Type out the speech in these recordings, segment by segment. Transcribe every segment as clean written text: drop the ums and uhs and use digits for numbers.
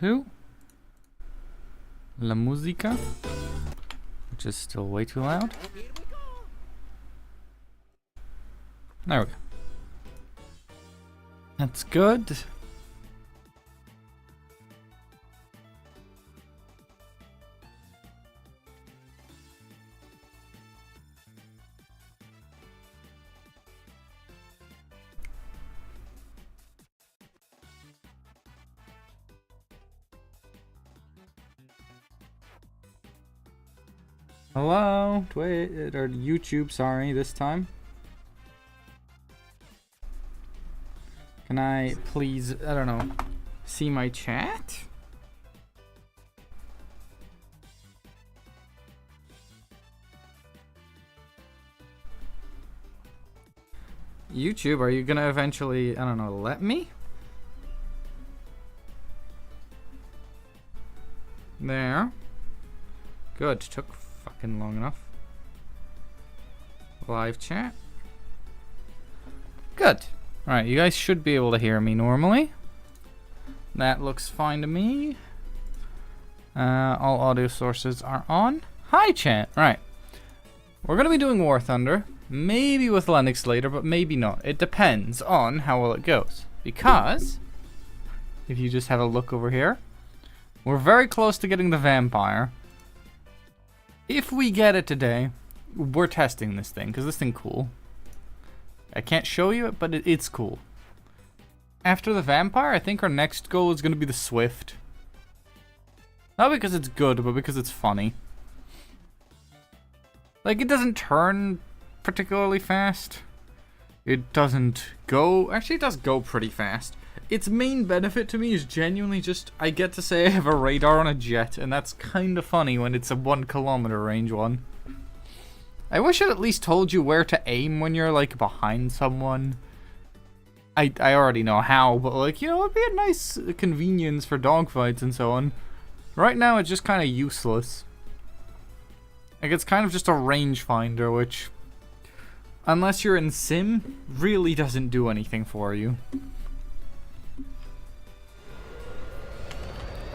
to La Musica, which is still way too loud. There we go. That's good. Hello, Twitter or YouTube, sorry, this time. Can I please, I don't know, see my chat? YouTube, are you gonna eventually, I don't know, let me? There. Good, took fucking long enough. Live chat. Good. Alright, you guys should be able to hear me normally. That looks fine to me. All audio sources are on. Hi chat. Right. We're gonna be doing War Thunder. Maybe with Lennox later, but maybe not. It depends on how well it goes. Because, if you just have a look over here, we're very close to getting the vampire. If we get it today, we're testing this thing, because this thing cool. I can't show you it, but it's cool. After the vampire, I think our next goal is going to be the Swift. Not because it's good, but because it's funny. Like, it doesn't turn particularly fast. It doesn't go... Actually, it does go pretty fast. Its main benefit to me is genuinely just, I get to say I have a radar on a jet, and that's kind of funny when it's a 1 kilometer range one. I wish it at least told you where to aim when you're, like, behind someone. I already know how, but, like, you know, it'd be a nice convenience for dogfights and so on. Right now, it's just kind of useless. Like, it's kind of just a rangefinder, which, unless you're in Sim, really doesn't do anything for you.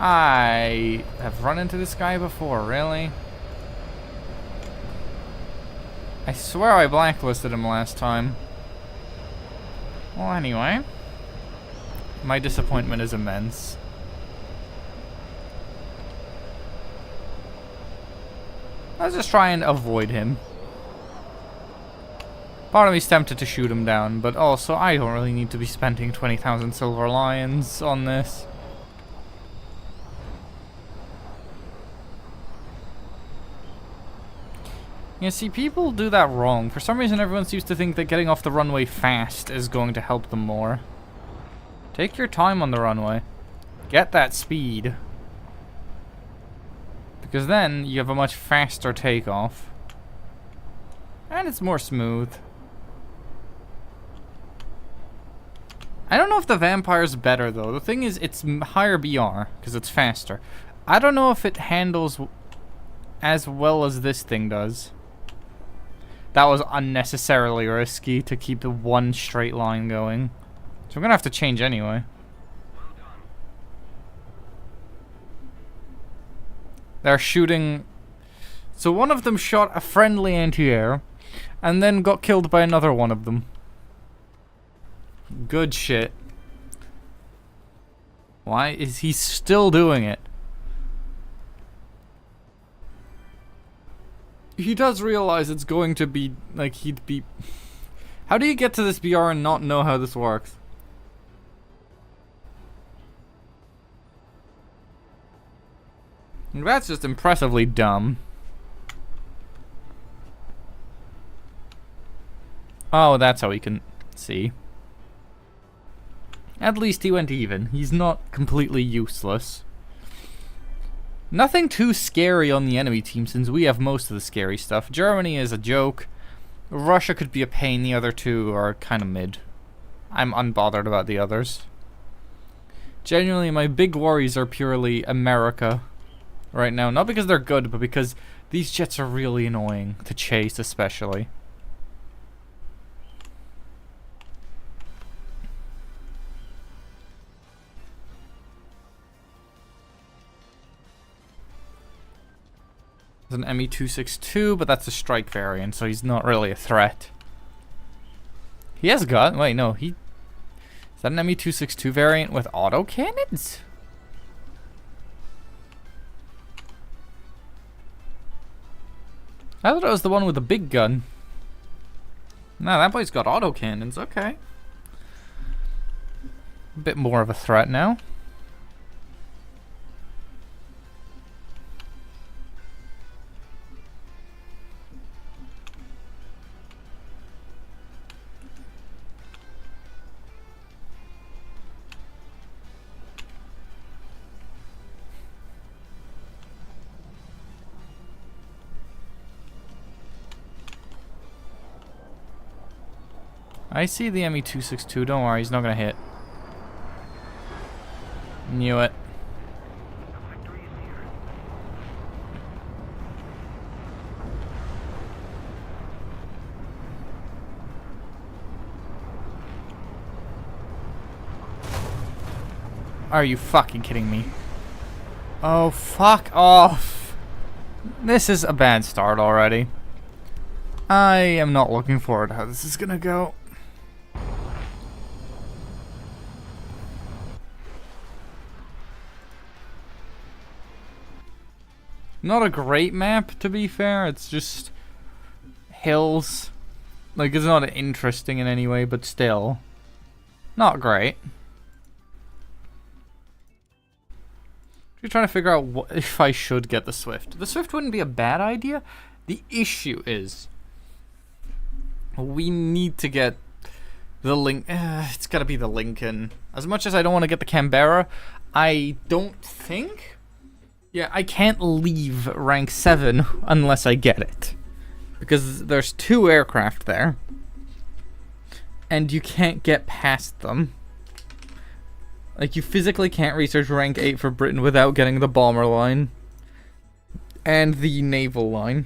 I have run into this guy before, really? I swear I blacklisted him last time. Well, anyway. My disappointment is immense. Let's just try and avoid him. Part of me's tempted to shoot him down, but also I don't really need to be spending 20,000 silver lions on this. You see, people do that wrong. For some reason, everyone seems to think that getting off the runway fast is going to help them more. Take your time on the runway. Get that speed. Because then, you have a much faster takeoff. And it's more smooth. I don't know if the vampire's better, though. The thing is, it's higher BR, because it's faster. I don't know if it handles as well as this thing does. That was unnecessarily risky to keep the one straight line going. So we're gonna have to change anyway. They're shooting... So one of them shot a friendly anti-air, and then got killed by another one of them. Good shit. Why is he still doing it? He does realize it's going to be, like, he'd be... How do you get to this BR and not know how this works? That's just impressively dumb. Oh, that's how he can see. At least he went even. He's not completely useless. Nothing too scary on the enemy team since we have most of the scary stuff. Germany is a joke. Russia could be a pain. The other two are kind of mid. I'm unbothered about the others. Genuinely, my big worries are purely America right now. Not because they're good, but because these jets are really annoying to chase, especially. There's an ME262, but that's a strike variant, so he's not really a threat. He has gun. Wait, no, he. Is that an ME262 variant with auto cannons? I thought it was the one with the big gun. No, that boy's got auto cannons. Okay. A bit more of a threat now. I see the ME262. Don't worry, he's not gonna hit. Knew it. Are you fucking kidding me? Oh, fuck off. This is a bad start already. I am not looking forward to how this is gonna go. Not a great map, to be fair. It's just hills. Like, it's not interesting in any way, but still. Not great. You're trying to figure out if I should get the Swift. The Swift wouldn't be a bad idea. The issue is we need to get the it's gotta be the Lincoln. As much as I don't want to get the Canberra, I don't think... Yeah, I can't leave rank 7 unless I get it. Because there's 2 aircraft there. And you can't get past them. Like, you physically can't research rank 8 for Britain without getting the bomber line. And the naval line.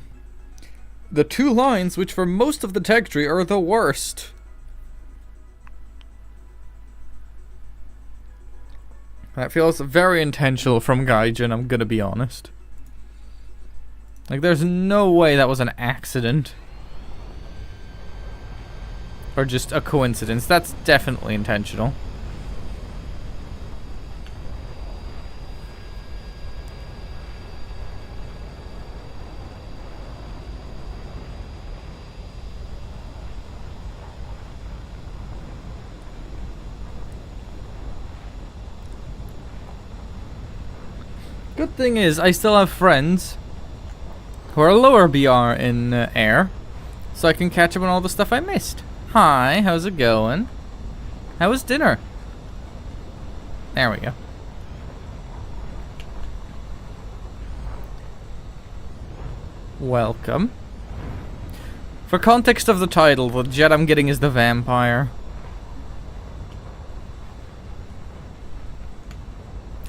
The 2 lines, which for most of the tech tree are the worst. That feels very intentional from Gaijin, I'm gonna be honest. Like, there's no way that was an accident. Or just a coincidence. That's definitely intentional. Good thing is, I still have friends who are lower BR in air, so I can catch up on all the stuff I missed. Hi, how's it going? How was dinner? There we go. Welcome. For context of the title, the jet I'm getting is the Vampire.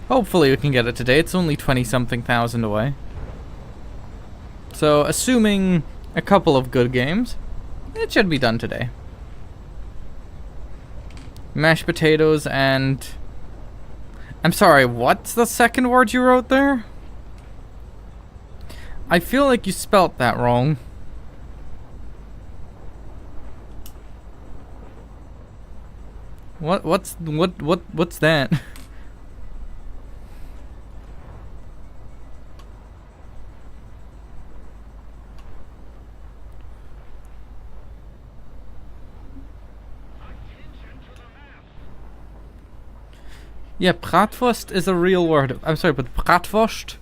Hopefully we can get it today. It's only 20-something thousand away. So, assuming a couple of good games, it should be done today. Mashed potatoes and... I'm sorry, what's the second word you wrote there? I feel like you spelt that wrong. What's that? Yeah, bratwurst is a real word. I'm sorry, but bratwurst?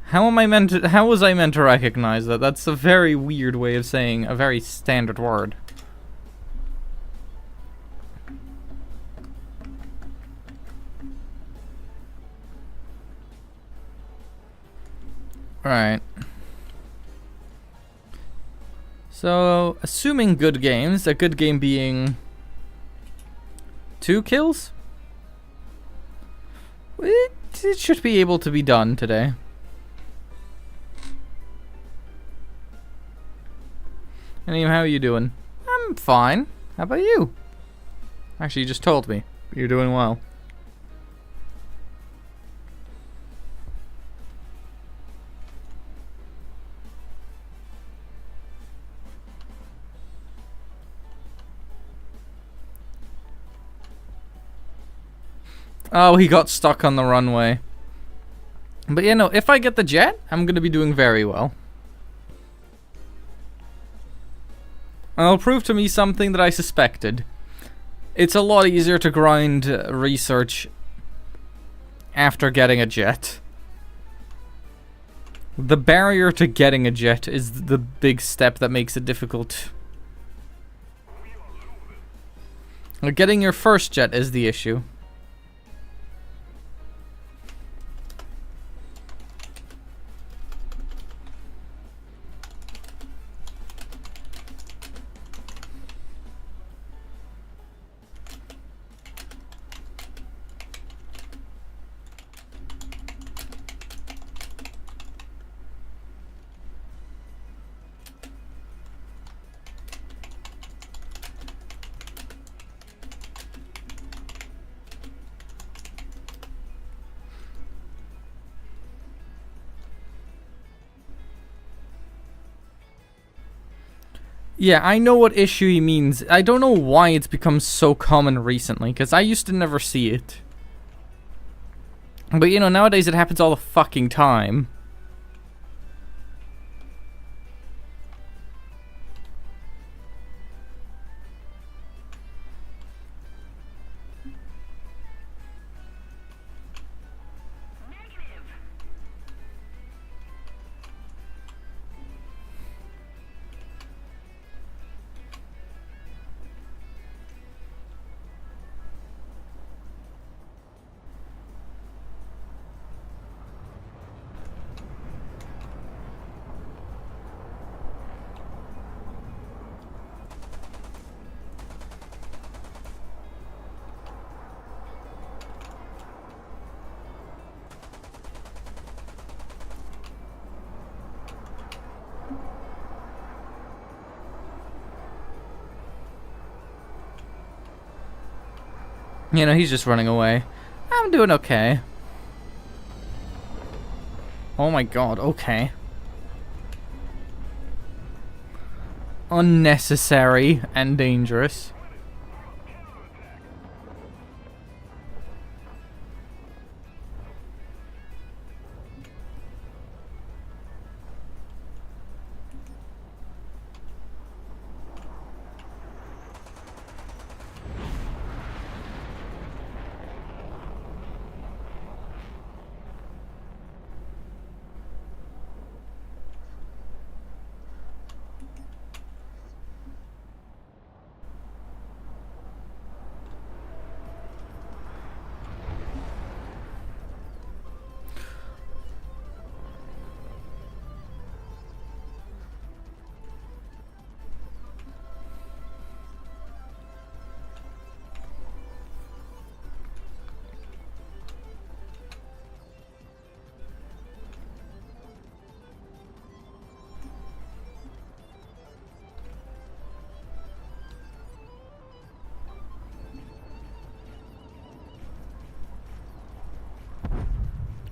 How was I meant to recognize that? That's a very weird way of saying a very standard word. Right. So, assuming good games, a good game being 2 kills? It should be able to be done today. Anyway, how are you doing? I'm fine. How about you? Actually, you just told me. You're doing well. Oh, he got stuck on the runway. But you know, if I get the jet, I'm gonna be doing very well. And it'll prove to me something that I suspected. It's a lot easier to grind research after getting a jet. The barrier to getting a jet is the big step that makes it difficult. Getting your first jet is the issue. Yeah, I know what issue he means. I don't know why it's become so common recently, because I used to never see it. But you know, nowadays it happens all the fucking time. You know, he's just running away. I'm doing okay. Oh my god, okay. Unnecessary and dangerous.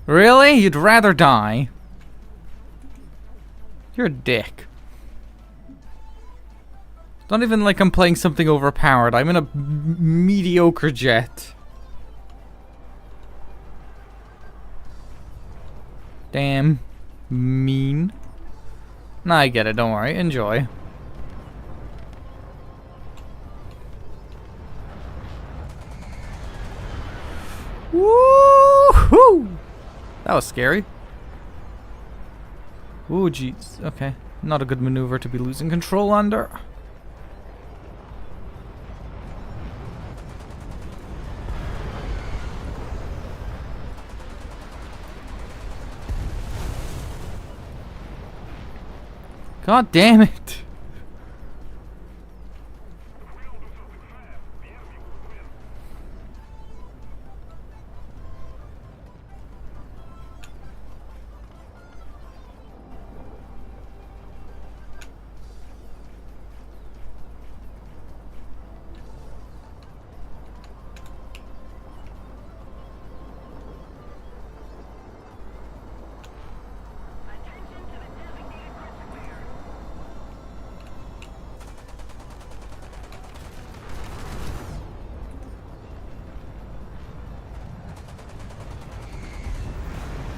Really? You'd rather die? You're a dick. It's not even like I'm playing something overpowered. I'm in a mediocre jet. Damn. Mean. Nah, I get it. Don't worry. Enjoy. Woo-hoo! That was scary. Ooh, jeez. Okay. Not a good maneuver to be losing control under. God damn it.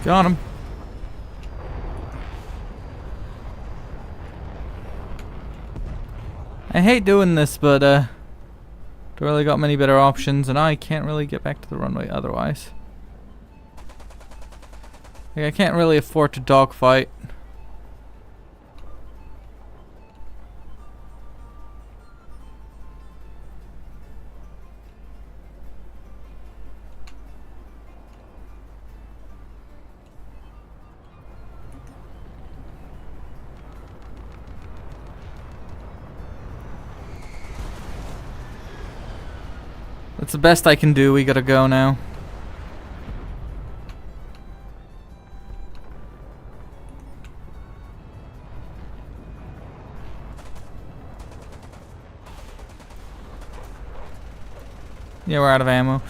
Got him. I hate doing this, but don't really got many better options, and I can't really get back to the runway otherwise. Like, I can't really afford to dogfight. That's the best I can do. We gotta go now. Yeah, we're out of ammo.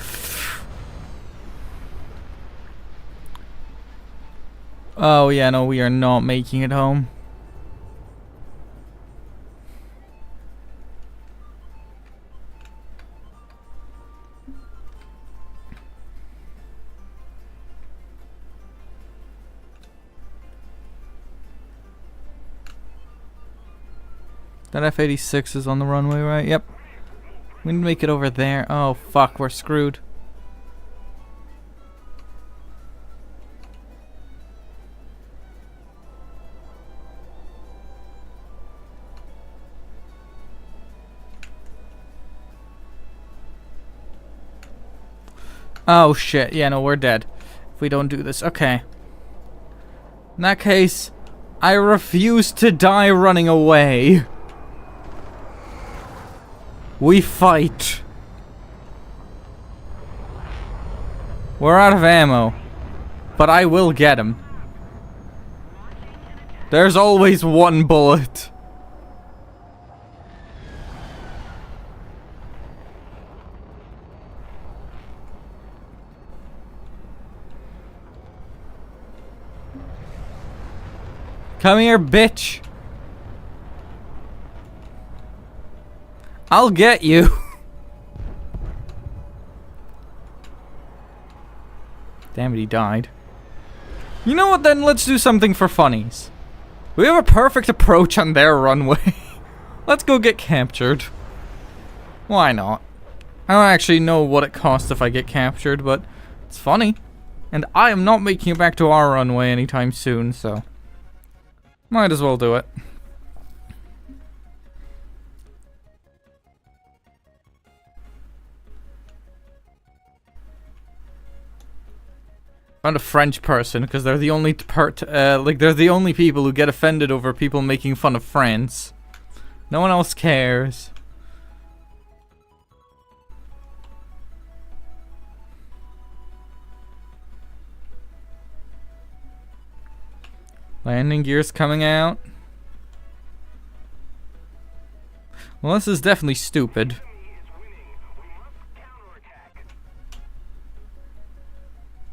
Oh yeah, no, we are not making it home. That F-86 is on the runway, right? Yep. We need to make it over there. Oh, fuck, we're screwed. Oh, shit. Yeah, no, we're dead if we don't do this. Okay. In that case, I refuse to die running away. We fight. We're out of ammo, but I will get him. There's always one bullet. Come here, bitch. I'll get you. Damn it, he died. You know what then? Let's do something for funnies. We have a perfect approach on their runway. Let's go get captured. Why not? I don't actually know what it costs if I get captured, but it's funny. And I am not making it back to our runway anytime soon, so might as well do it. Found a French person because they're the only they're the only people who get offended over people making fun of France. No one else cares. Landing gear's coming out. Well, this is definitely stupid.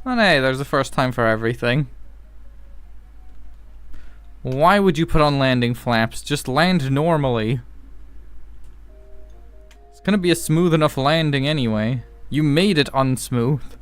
And hey, there's a first time for everything. Why would you put on landing flaps? Just land normally. It's gonna be a smooth enough landing anyway. You made it unsmooth.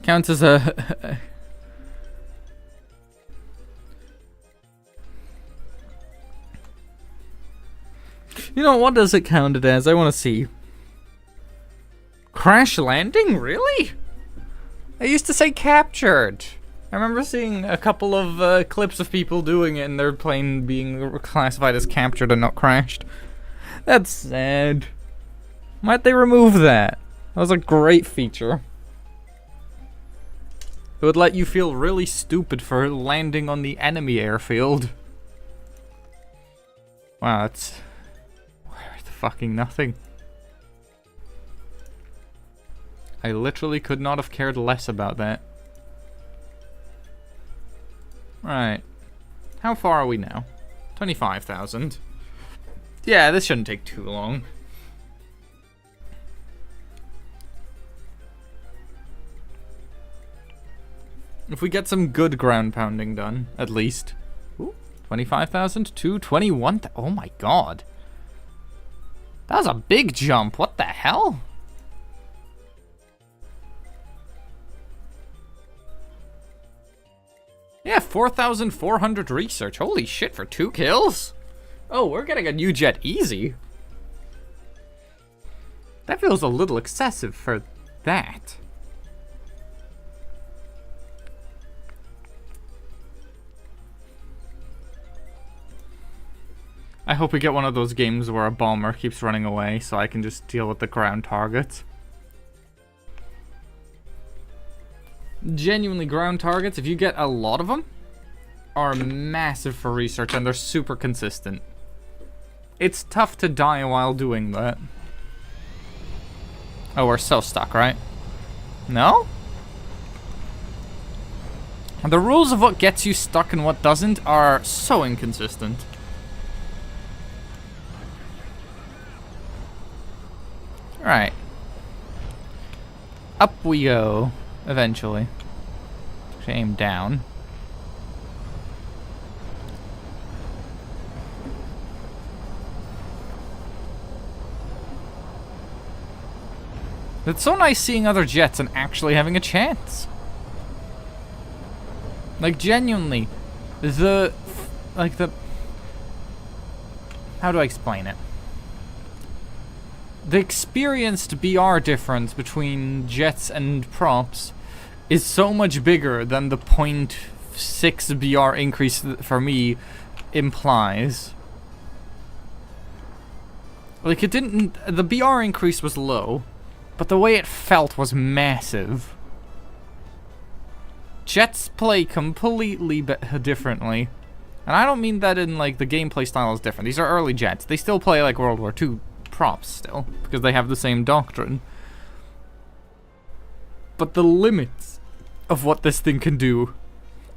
Counts as a... You know, what does it count it as? I want to see. Crash landing? Really? I used to say captured. I remember seeing a couple of clips of people doing it and their plane being classified as captured and not crashed. That's sad. Might they remove that? That was a great feature. It would let you feel really stupid for landing on the enemy airfield. Wow, that's worth fucking nothing. I literally could not have cared less about that. Right. How far are we now? 25,000. Yeah, this shouldn't take too long. If we get some good ground pounding done, at least. Ooh, 25,000 to 21,000. Oh my god. That was a big jump. What the hell? Yeah, 4,400 research. Holy shit, for 2 kills? Oh, we're getting a new jet easy. That feels a little excessive for that. I hope we get one of those games where a bomber keeps running away so I can just deal with the ground targets. Genuinely, ground targets, if you get a lot of them, are massive for research and they're super consistent. It's tough to die while doing that. Oh, we're so stuck, right? No? The rules of what gets you stuck and what doesn't are so inconsistent. Right. Up we go, eventually. Actually, aim down. It's so nice seeing other jets and actually having a chance. Like, genuinely, how do I explain it? The experienced BR difference between jets and props is so much bigger than the 0.6 BR increase for me implies. Like, it didn't... The BR increase was low, but the way it felt was massive. Jets play completely differently. And I don't mean that in, like, the gameplay style is different. These are early jets. They still play like World War II props still, because they have the same doctrine. But the limits of what this thing can do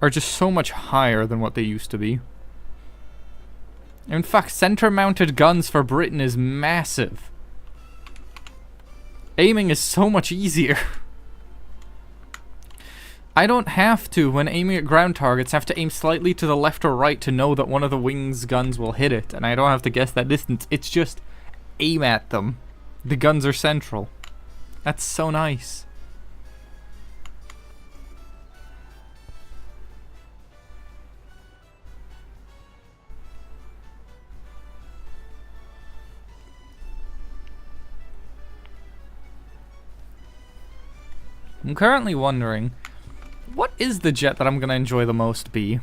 are just so much higher than what they used to be. In fact, center-mounted guns for Britain is massive. Aiming is so much easier. I don't have to, when aiming at ground targets, have to aim slightly to the left or right to know that one of the wing's guns will hit it, and I don't have to guess that distance. It's just aim at them. The guns are central. That's so nice. I'm currently wondering, what is the jet that I'm gonna enjoy the most be?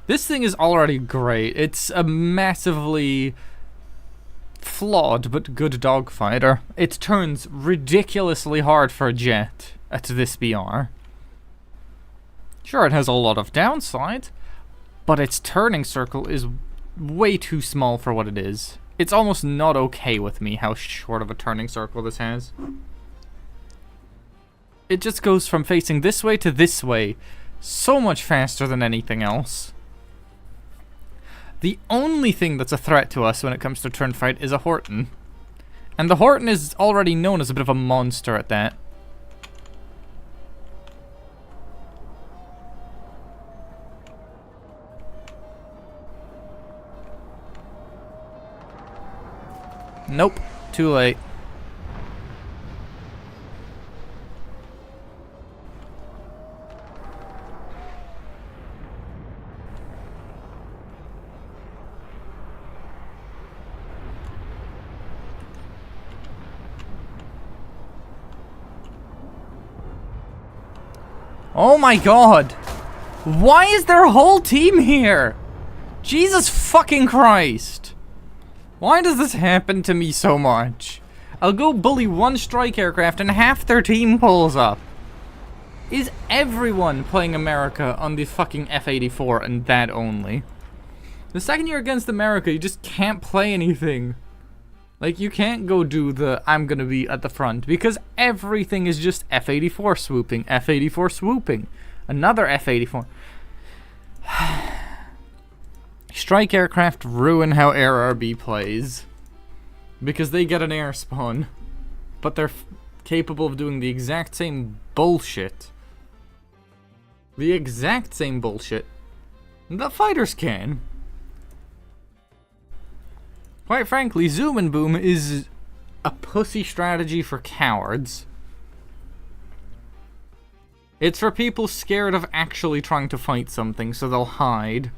This thing is already great. It's a massively flawed but good dogfighter. It turns ridiculously hard for a jet at this BR. Sure, it has a lot of downside, but its turning circle is way too small for what it is. It's almost not okay with me how short of a turning circle this has. It just goes from facing this way to this way so much faster than anything else. The only thing that's a threat to us when it comes to turn fight is a Horton. And the Horton is already known as a bit of a monster at that. Nope, too late. Oh my god! Why is their whole team here? Jesus fucking Christ! Why does this happen to me so much? I'll go bully one strike aircraft and half their team pulls up. Is everyone playing America on the fucking F-84 and that only? The second you're against America, you just can't play anything. Like, you can't go do the I'm gonna be at the front, because everything is just F-84 swooping, F-84 swooping, another F-84. Strike aircraft ruin how AirRB plays, because they get an air spawn, but they're capable of doing the exact same bullshit The exact same bullshit. The fighters can. Quite frankly, zoom and boom is a pussy strategy for cowards. It's for people scared of actually trying to fight something, so they'll hide.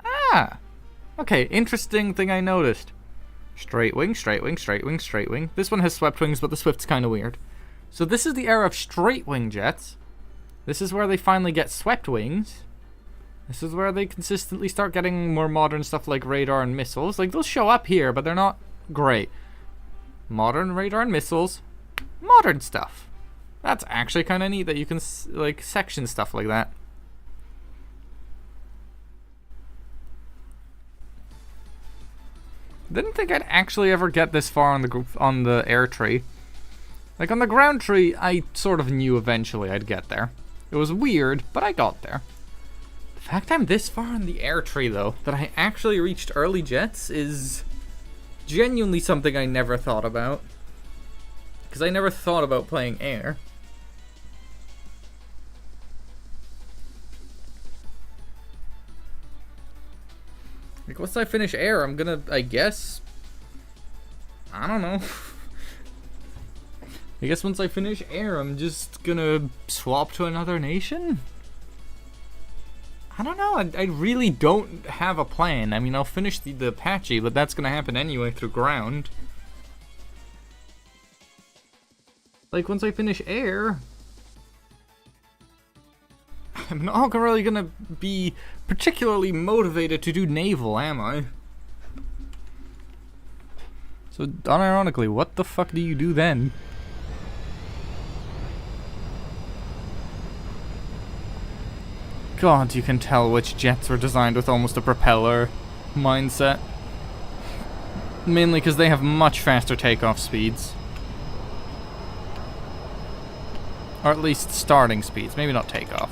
Ah! Okay, interesting thing I noticed. Straight wing, straight wing, straight wing, straight wing. This one has swept wings, but the swift's kind of weird. So this is the era of straight wing jets. This is where they finally get swept wings. This is where they consistently start getting more modern stuff like radar and missiles. Like, they'll show up here, but they're not great. Modern radar and missiles. Modern stuff. That's actually kind of neat that you can, like, section stuff like that. Didn't think I'd actually ever get this far on the air tree. Like, on the ground tree, I sort of knew eventually I'd get there. It was weird, but I got there. The fact I'm this far on the air tree, though, that I actually reached early jets is genuinely something I never thought about. Because I never thought about playing air. Like, once I finish air, I'm gonna, I guess... I don't know. I guess once I finish air, I'm just gonna swap to another nation? I don't know, I really don't have a plan. I mean, I'll finish the Apache, but that's gonna happen anyway through ground. Like, once I finish air... I'm not really gonna be particularly motivated to do naval, am I? So, unironically, what the fuck do you do then? God, you can tell which jets were designed with almost a propeller mindset. Mainly because they have much faster takeoff speeds. Or at least starting speeds, maybe not takeoff.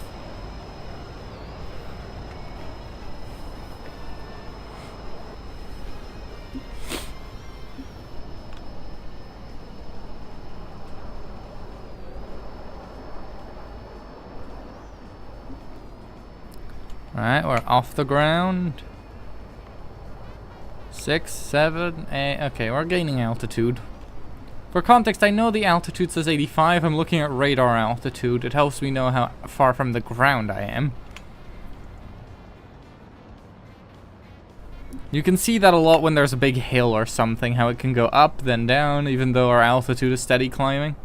Alright, we're off the ground. 6, 7, 8. Okay, we're gaining altitude. For context, I know the altitude says 85. I'm looking at radar altitude. It helps me know how far from the ground I am. You can see that a lot when there's a big hill or something, how it can go up, then down, even though our altitude is steady climbing.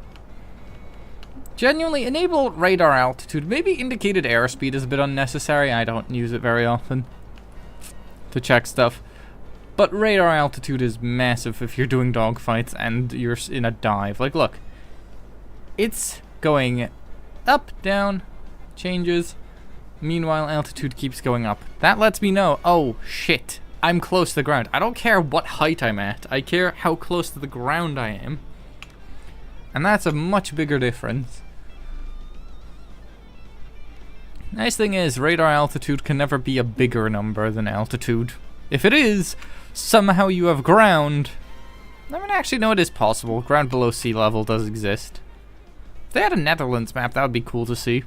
Genuinely, enable radar altitude. Maybe indicated airspeed is a bit unnecessary. I don't use it very often to check stuff. But radar altitude is massive if you're doing dogfights and you're in a dive. Like, look. It's going up, down, changes. Meanwhile, altitude keeps going up. That lets me know, oh, shit, I'm close to the ground. I don't care what height I'm at. I care how close to the ground I am. And that's a much bigger difference. Nice thing is, radar altitude can never be a bigger number than altitude. If it is, somehow you have ground. I mean, actually, no, it is possible. Ground below sea level does exist. If they had a Netherlands map, that would be cool to see.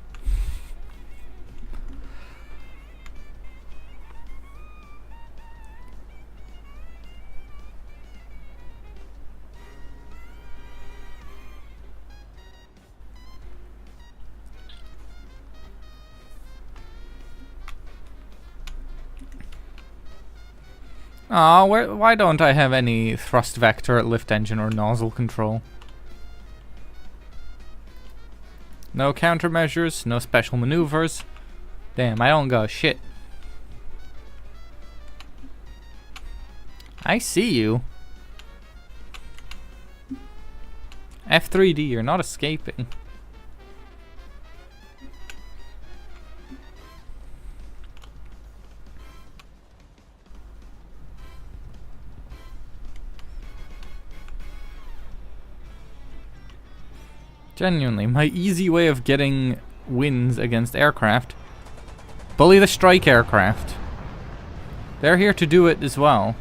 Aw, why don't I have any thrust vector, lift engine, or nozzle control? No countermeasures, no special maneuvers. Damn, I don't got shit. I see you. F3D, you're not escaping. Genuinely, my easy way of getting wins against aircraft. Bully the strike aircraft. They're here to do it as well.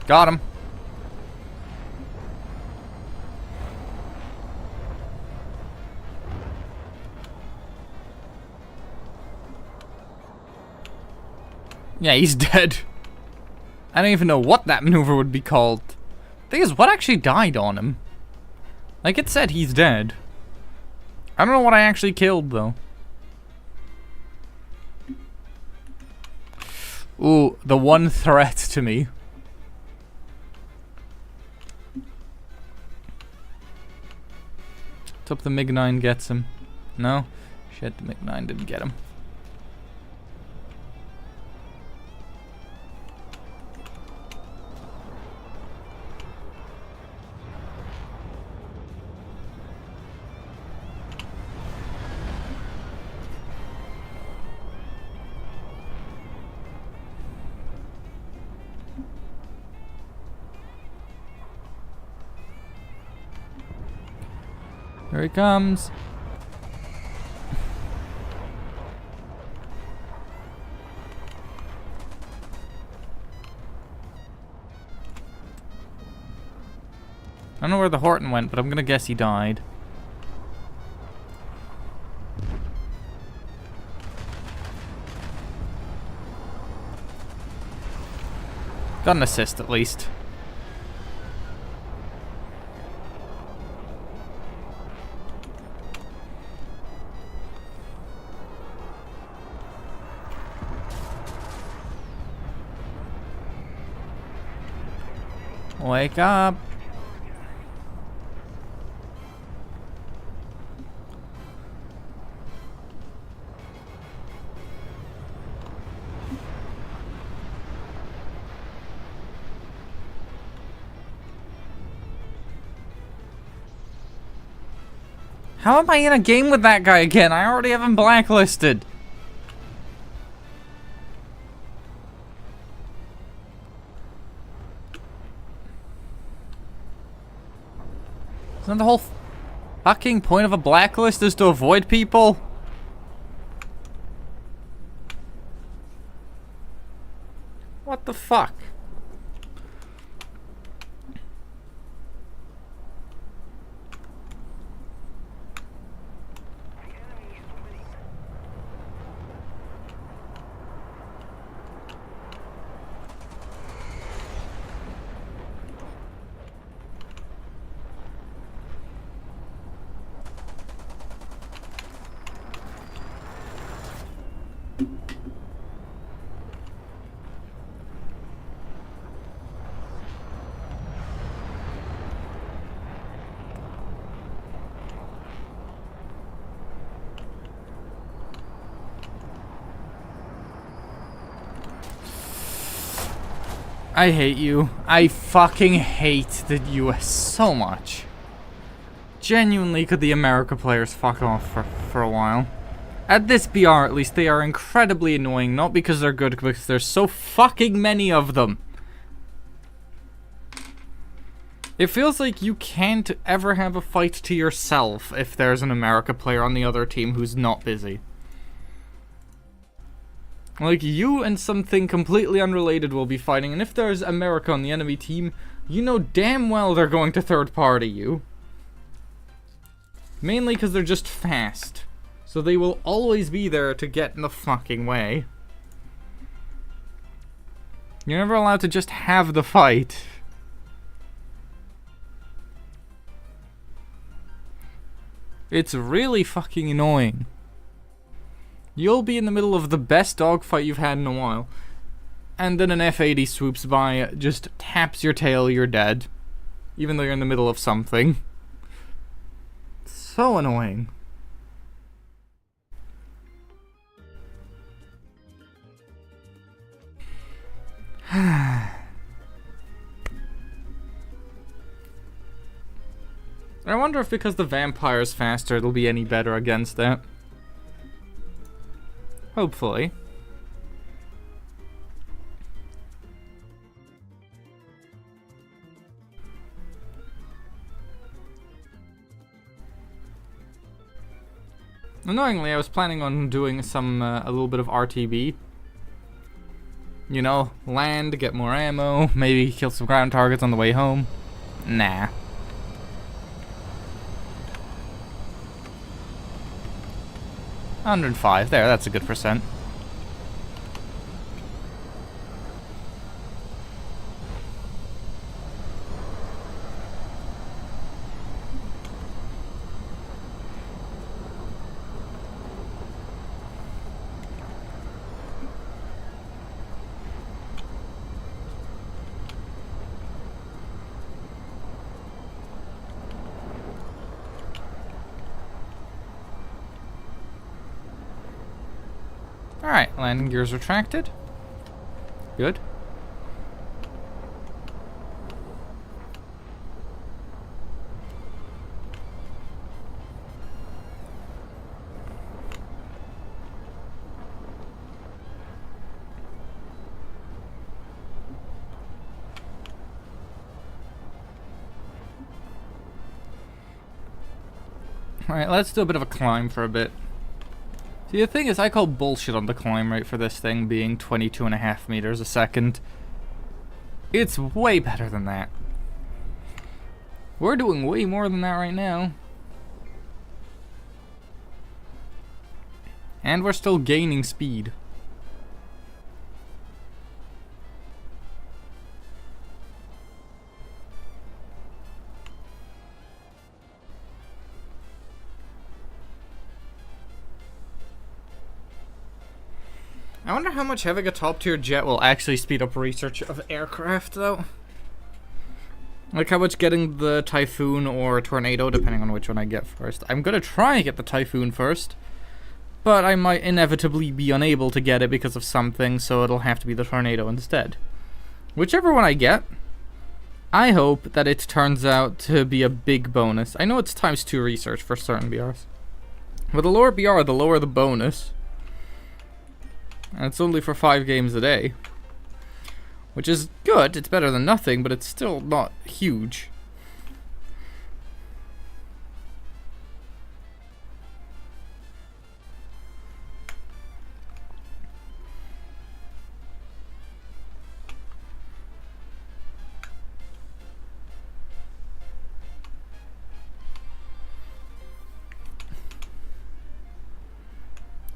Got him. Yeah, he's dead. I don't even know what that maneuver would be called. Thing is, what actually died on him? Like, it said he's dead. I don't know what I actually killed, though. Ooh, the one threat to me. Let's hope the MiG-9 gets him. No? Shit, the MiG-9 didn't get him. Here he comes. I don't know where the Horton went, but I'm gonna guess he died. Got an assist at least. Wake up. How am I in a game with that guy again? I already have him blacklisted. Isn't the whole fucking point of a blacklist is to avoid people? What the fuck? I hate you. I fucking hate the US so much. Genuinely, could the America players fuck off for a while? At this BR, at least, they are incredibly annoying. Not because they're good, but because there's so fucking many of them. It feels like you can't ever have a fight to yourself if there's an America player on the other team who's not busy. Like, you and something completely unrelated will be fighting, and if there's America on the enemy team, you know damn well they're going to third party you. Mainly because they're just fast. So they will always be there to get in the fucking way. You're never allowed to just have the fight. It's really fucking annoying. You'll be in the middle of the best dogfight you've had in a while, and then an F-80 swoops by, just taps your tail, you're dead. Even though you're in the middle of something. So annoying. I wonder if because the vampire's faster, it'll be any better against that. Hopefully. Annoyingly, I was planning on doing some a little bit of RTB. You know, land, get more ammo, maybe kill some ground targets on the way home. Nah. $105, there, that's a good percent. Alright, landing gears retracted. Good. Alright, let's do a bit of a climb for a bit. See, the thing is, I call bullshit on the climb rate for this thing being 22.5 meters a second. It's way better than that. We're doing way more than that right now. And we're still gaining speed. I wonder how much having a top-tier jet will actually speed up research of aircraft, though. Like how much getting the Typhoon or Tornado, depending on which one I get first. I'm gonna try and get the Typhoon first, but I might inevitably be unable to get it because of something, so it'll have to be the Tornado instead. Whichever one I get, I hope that it turns out to be a big bonus. I know it's ×2 research for certain BRs. But the lower BR, the lower the bonus. And it's only for 5 games a day. Which is good, it's better than nothing, but it's still not huge.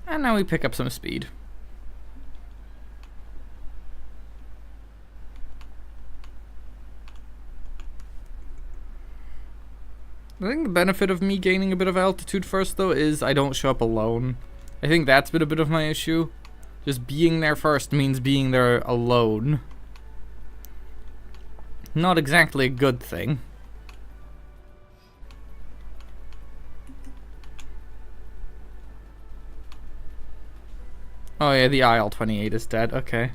And now we pick up some speed. I think the benefit of me gaining a bit of altitude first, though, is I don't show up alone. I think that's been a bit of my issue. Just being there first means being there alone. Not exactly a good thing. Oh yeah, the IL-28 is dead, okay.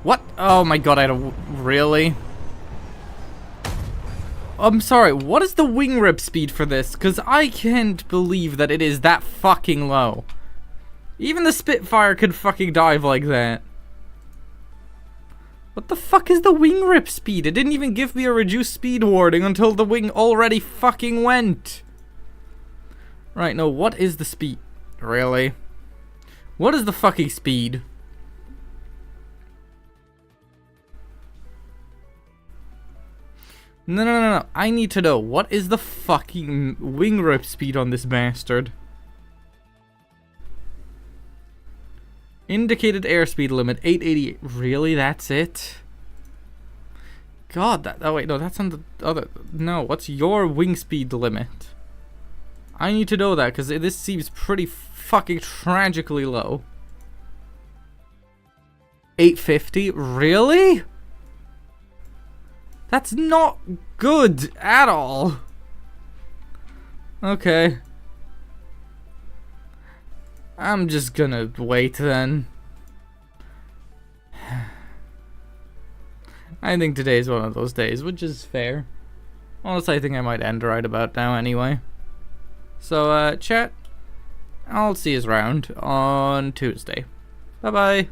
What? Oh my god, I don't... Really? I'm sorry, what is the wing rip speed for this? Because I can't believe that it is that fucking low. Even the Spitfire could fucking dive like that. What the fuck is the wing rip speed? It didn't even give me a reduced speed warning until the wing already fucking went. Right, no, what is the speed? Really? What is the fucking speed? No. I need to know. What is the fucking wing rip speed on this bastard? Indicated airspeed limit, 888. Really? That's it? God, that... Oh, wait, no, that's on the other... No, what's your wing speed limit? I need to know that, because this seems pretty fucking tragically low. 850? Really? That's not good at all. Okay. I'm just gonna wait then. I think today's one of those days, which is fair. Honestly, I think I might end right about now anyway. So, chat, I'll see you around on Tuesday. Bye-bye.